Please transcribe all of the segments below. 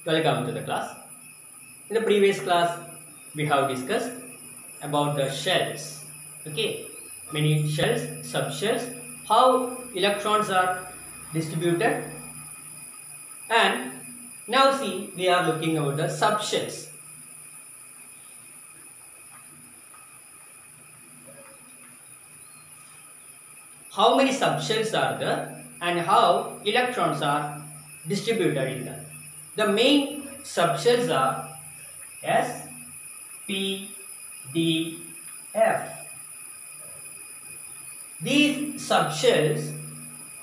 Welcome to the class. In the previous class, we have discussed about the shells. Okay, many shells, subshells, how electrons are distributed, and now see we are looking about the subshells. How many subshells are there and how electrons are distributed in them. The main subshells are S, P, D, F. These subshells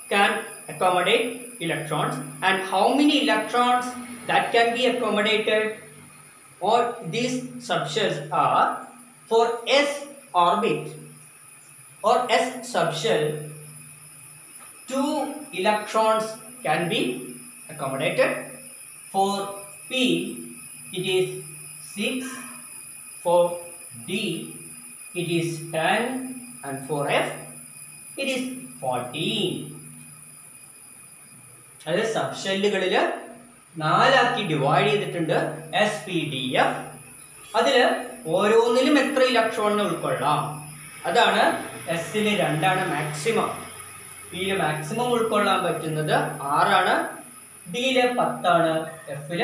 can accommodate electrons, and how many electrons that can be accommodated or these subshells are for S orbit or S subshell, 2 electrons can be accommodated. For P it is 6, for D it is 10, and for F it is 14. അതായത് സബ്ഷെല്ലുകളിൽ 4 ആക്കി divide ചെയ്തിട്ടുണ്ട് S P D F. അതിൽ ഓരോന്നിലും എത്ര ഇലക്ട്രോണിനെ ഉൾക്കൊള്ളാം? അതാണ് എസിൽ 2 maximum, പിയിൽ മാക്സിമം ഉൾക്കൊള്ളാൻ പറ്റുന്നത് 6, ഡിയിൽ 10, എഫിൽ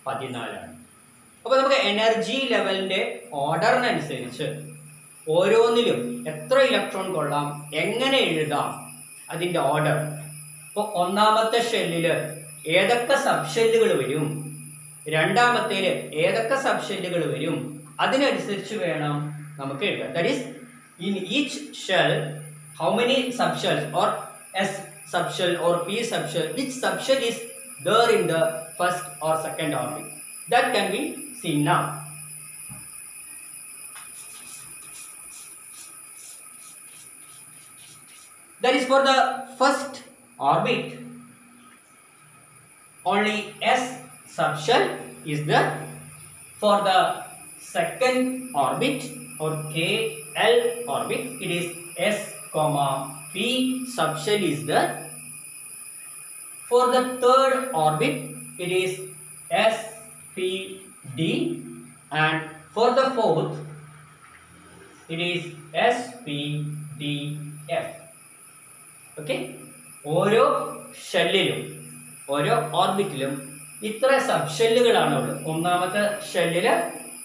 14. അപ്പോൾ നമുക്ക് എനർജി ലെവലിന്റെ ഓർഡറിനനുസരിച്ച് ഓരോന്നിലും എത്ര ഇലക്ട്രോൺ കൊള്ളാം, എങ്ങനെ എഴുതാം, അതിന്റെ ഓർഡർ. ഇപ്പോൾ ഒന്നാമത്തെ ഷെല്ലില് ഏതൊക്കെ സബ്ഷെല്ലുകൾ വരും, രണ്ടാമത്തേല് ഏതൊക്കെ സബ്ഷെല്ലുകൾ വരും, അതിനനുസരിച്ച് വേണം നമുക്ക് എഴുതാൻ. That is in each shell how many subshells or S subshell or P subshell, which subshell is there in the first or second orbit, that can be seen now. That is for the first orbit only S subshell is there. For the second orbit or KL orbit it is S, P subshell is there. For the third orbit it is S, P, D, and for the fourth it is S, P, D, F. Okay, ഓരോ ഷെല്ലിലും ഓരോ ഓർബിറ്റിലും ഇത്ര സബ്ഷെല്ലുകളാണ് ഉള്ളത്. ഒന്നാമത്തെ ഷെല്ലില്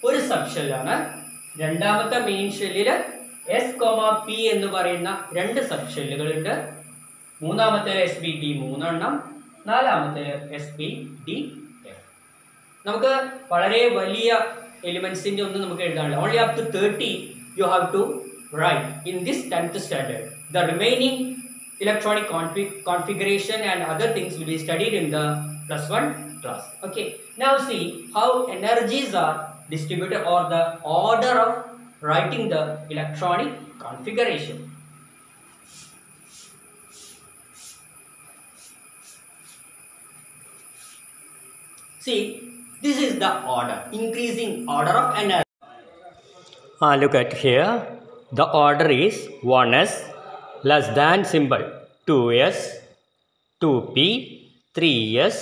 ഒരു സബ്ഷെല്ലാണ്, രണ്ടാമത്തെ main ഷെല്ലില് S, P എന്ന് പറയുന്ന 2 സബ്ഷെല്ലുകളുണ്ട്, മൂന്നാമത്തെ എസ് പി ഡി 3, നാലാമത്തെ എസ് പി ഡി എഫ്. നമുക്ക് വളരെ വലിയ എലിമെന്റ്സിന്റെ ഒന്നും നമുക്ക് എഴുതാനില്ല. Only up to 30 you have to write in this 10th standard. The remaining electronic configuration and other things will be studied in the +1 class. Okay, now see how energies are distributed or the order of writing the electronic configuration. See, this is the order, increasing order of energy. Look at here, the order is 1s less than symbol, 2s, 2p, 3s,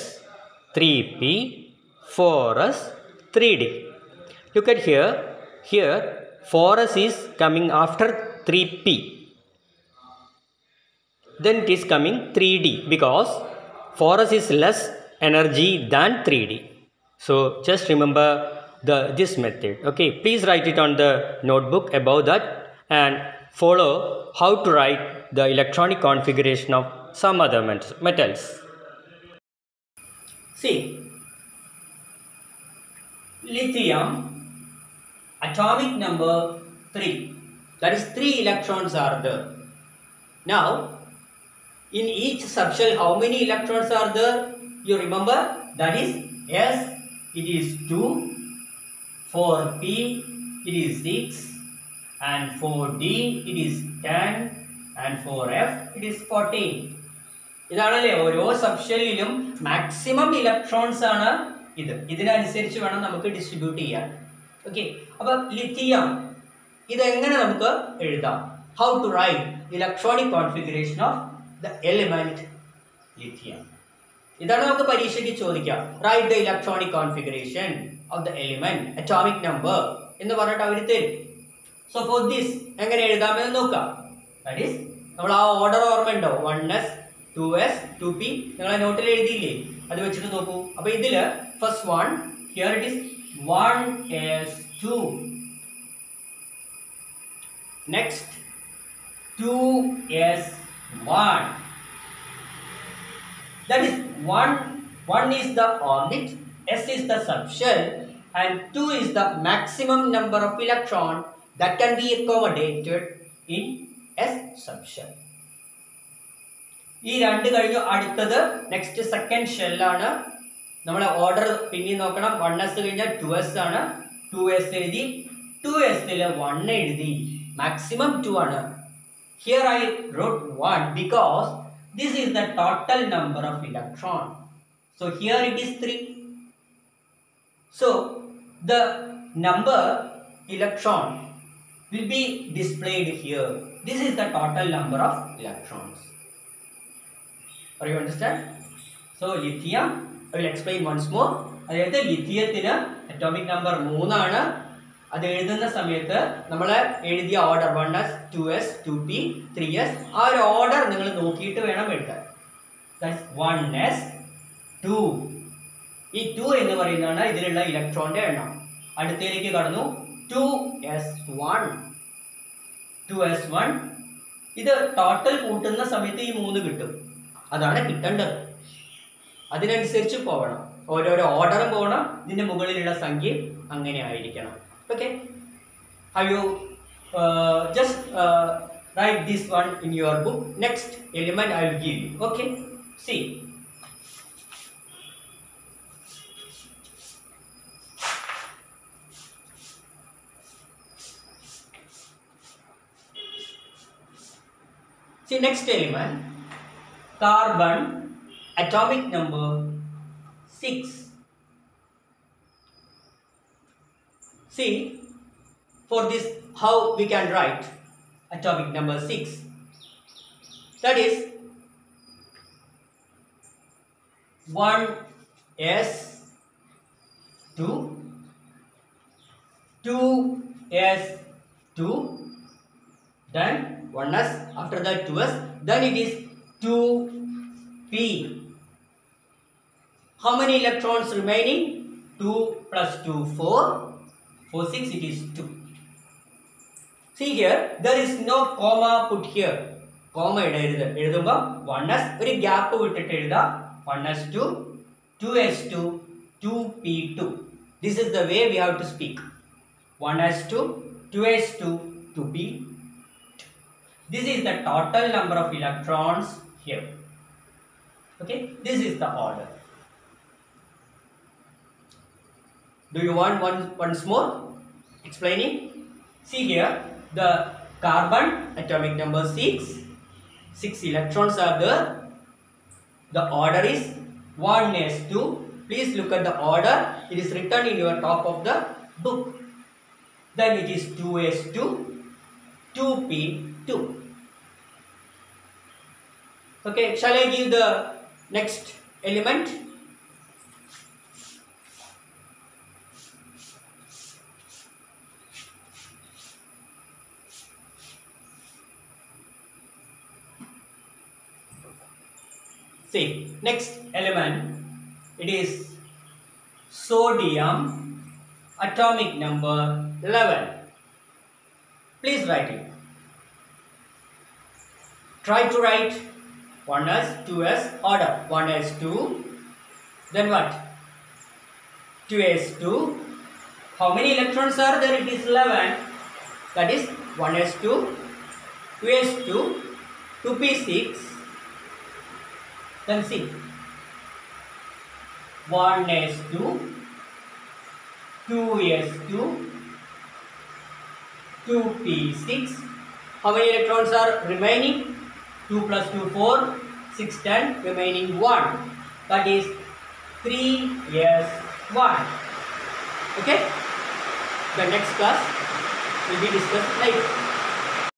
3p, 4s, 3d. Look at here, 4s is coming after 3p, then it is coming 3d because 4s is less energy than 3d. So just remember this method. Okay, please write it on the notebook above that and follow how to write the electronic configuration of some other metals. See, lithium, atomic number 3, that is 3 electrons are there. Now, in each subshell how many electrons are there? You remember, that is S, it is 2, for P it is 6, and for D it is 10, and for F it is 14. ഇതാണല്ലേ ഓരോ സബ്ഷെല്ലിലും maximum electrons ആണ് ഇത്. ഇതിനനുസരിച്ച് വേണം നമുക്ക് distribute ചെയ്യാൻ. Okay, അപ്പൊ lithium ഇതെങ്ങനെ നമുക്ക് എഴുതാം? How to write electronic configuration of the element lithium. ഇതാണ് നമുക്ക് പരീക്ഷയ്ക്ക് ചോദിക്കാം. Write the electronic configuration of the element atomic number എന്ന് പറഞ്ഞിട്ട് അവർ തരും. സോ ഫോർ ദിസ് എങ്ങനെ എഴുതാമെന്ന് നോക്കാം. ദാറ്റ് ഈസ് നമ്മൾ ആ ഓർഡർ ഓർമ്മയുണ്ടോ? 1s 2s 2p നിങ്ങളെ നോട്ടിൽ എഴുതിയില്ലേ? അത് വെച്ചിട്ട് നോക്കൂ. അപ്പൊ ഇതില് first one here it is 1s2, next 2s1. That is 1 is the orbit, s is the subshell, and 2 is the maximum number of electron that can be accommodated in s subshell. ഈ രണ്ട് കഴിഞ്ഞു. അടുത്തത് next second ഷെല്ലാണ്. നമ്മളെ order പിന്നെ നോക്കണം. 1s കഴിഞ്ഞാൽ 2s ആണ്. 2s എഴുതി, 2s 1 എഴുതി, മാക്സിമം 2 ആണ്. Here I wrote 1 because this is the total number of electron. So here it is 3. So the number electron will be displayed here. This is the total number of electrons. Are you understand? So lithium, I will explain once more. അതായത് ലിഥിയത്തിന് atomic number 3 ആണ്. അത് എഴുതുന്ന സമയത്ത് നമ്മൾ എഴുതിയ order 1s 2s 2p 3s ആ ഒരു order നിങ്ങൾ നോക്കിയിട്ട് വേണം എഴുതാൻ. 1s 2. ഈ 2 എന്ന് പറയുന്നതാണ് ഇതിലുള്ള ഇലക്ട്രോണിന്റെ എണ്ണം. അടുത്തതിലേക്ക് കടന്നു 2s1. ഇത് ടോട്ടൽ കൂട്ടുന്ന സമയത്ത് ഈ 3 കിട്ടും. അതാണ് കിട്ടേണ്ടത്. അതിനനുസരിച്ച് പോകണം. ഓരോരോ ഓർഡറും പോകണം. ഇതിന്റെ മുകളിലുള്ള സംഖ്യ അങ്ങനെ ആയിരിക്കണം. Okay, have you just write this one in your book. Next element I will give you. Okay, see. See next element, carbon, atomic number 6. See, for this how we can write atomic number 6. That is 1s2, 2s2, then 1s, after that 2s, then it is 2p. How many electrons remaining? 2 plus 2 4. For 6 it is 2. See here, there is no comma put here. Comma എഴുതുമ്പോൾ 1s ഒരു gap വിട്ടിട്ട് എഴുതാം. 1s2, 2s2, 2p2. This is the way we have to speak. 1s2, 2s2, 2p2. This is the total number of electrons here. Okay, this is the order. Do you want once more explaining? See here, the carbon atomic number 6. 6 electrons are there. The order is 1s2. Please look at the order. It is written in your top of the book. Then it is 2s2, 2p2. Okay, shall I give the next element? See, next element, it is sodium, atomic number 11. Please write it. Try to write 1s, 2s, order 1s2, then what? 2s2. How many electrons are there? It is 11. That is 1s2, 2s2, 2p6. Then see, 1s2, 2s2, 2p6. How many electrons are remaining? 2 plus 2 4, 6 10, remaining 1. That is 3s1. Okay? The next class will be discussed later.